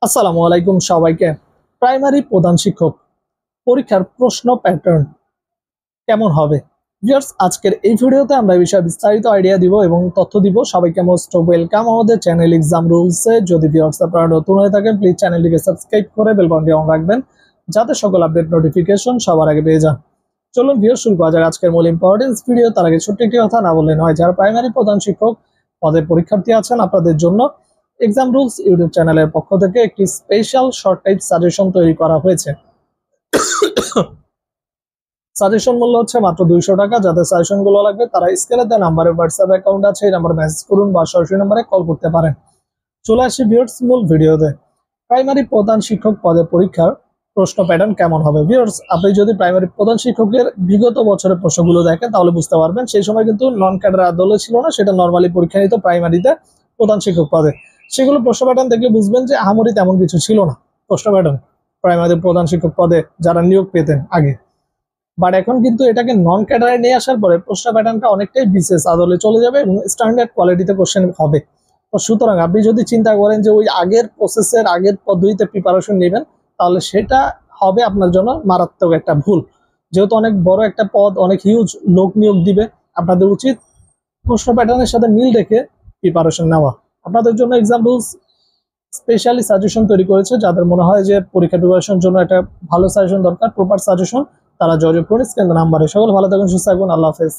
আসসালামু আলাইকুম সবাইকে। প্রাইমারি প্রধান শিক্ষক পরীক্ষার প্রশ্ন প্যাটার্ন কেমন হবে? ভিউয়ার্স, আজকের এই ভিডিওতে আমরা এই বিষয়ে বিস্তারিত আইডিয়া দিব এবং তথ্য দিব। সবাইকে মোস্ট ওয়েলকাম আমাদের চ্যানেল এক্সাম রুলসে। যদি ভিউয়ার্স আপনারা নতুন হয়ে থাকেন, প্লিজ চ্যানেলটিকে সাবস্ক্রাইব করে বেল বাটনটি অন রাখবেন, যাতে সকল আপডেট নোটিফিকেশন সবার আগে পেয়ে যান। চলুন ভিউয়ার্স, শুরু করা যাক আজকের মূল ইম্পর্টেন্স ভিডিও। তার আগে ছোট্ট একটি কথা না বললে নয়, যারা প্রাইমারি প্রধান শিক্ষক পদের পরীক্ষার্থী আছেন, আপনাদের জন্য এক্সাম রুলস ইউটিউব চ্যানেলের পক্ষ থেকে একটি স্পেশাল শর্ট টাইপ সাজেশন তৈরি করা হয়েছে। সাজেশন মূল্য হচ্ছে মাত্র 200 টাকা। যাদের সাজেশন গুলো লাগবে তারা স্ক্রিনে দেওয়া নাম্বারে হোয়াটসঅ্যাপ অ্যাকাউন্ট আছে, এই নাম্বারে মেসেজ করুন বা সরাসরি নাম্বারে কল করতে পারেন। চলে আসি ভিউয়ার্স মূল ভিডিওতে। প্রাইমারি প্রধান শিক্ষক পদের পরীক্ষার প্রশ্ন প্যাটার্ন কেমন হবে? ভিউয়ার্স, আপনি যদি প্রাইমারি প্রধান শিক্ষকের বিগত বছরের প্রশ্নগুলো দেখেন তাহলে বুঝতে পারবেন সেই সময় কিন্তু নন ক্যাডার আদলে ছিল না, সেটা নর্মালি পরীক্ষা নিত প্রাইমারিতে প্রধান শিক্ষক পদে। সেগুলো প্রশ্ন প্যাটার্ন দেখলে বুঝবেন যে আহামরি তেমন কিছু ছিল না প্রশ্ন প্যাটার্ন প্রাইমারি প্রধান শিক্ষক পদে যারা নিয়োগ পেতেন আগে। বাট এখন কিন্তু এটাকে নন ক্যাডারে নিয়ে আসার পরে প্রশ্ন প্যাটার্নটা অনেকটাই বিশেষ আদলে চলে যাবে এবং স্ট্যান্ডার্ড কোয়ালিটিতে কোশ্চেন হবে। তো সুতরাং আপনি যদি চিন্তা করেন যে ওই আগের প্রসেসের আগের পদ্ধতিতে প্রিপারেশন নেবেন, তাহলে সেটা হবে আপনার জন্য মারাত্মক একটা ভুল। যেহেতু অনেক বড় একটা পদ, অনেক হিউজ লোক নিয়োগ দিবে, আপনাদের উচিত প্রশ্ন প্যাটার্নের সাথে মিল রেখে প্রিপারেশন নেওয়া। আপনাদের জন্য এক্সাম রুলস স্পেশালি সাজেশন তৈরি করেছে। যাদের মনে হয় যে পরীক্ষা প্রিপারেশনের জন্য একটা ভালো সাজেশন দরকার, প্রপার সাজেশন, তারা যোগাযোগ করুন স্ক্রিনে নাম্বারে। সকল ভালো থাকুন, সুস্থ থাকুন, আল্লাহ হাফেজ।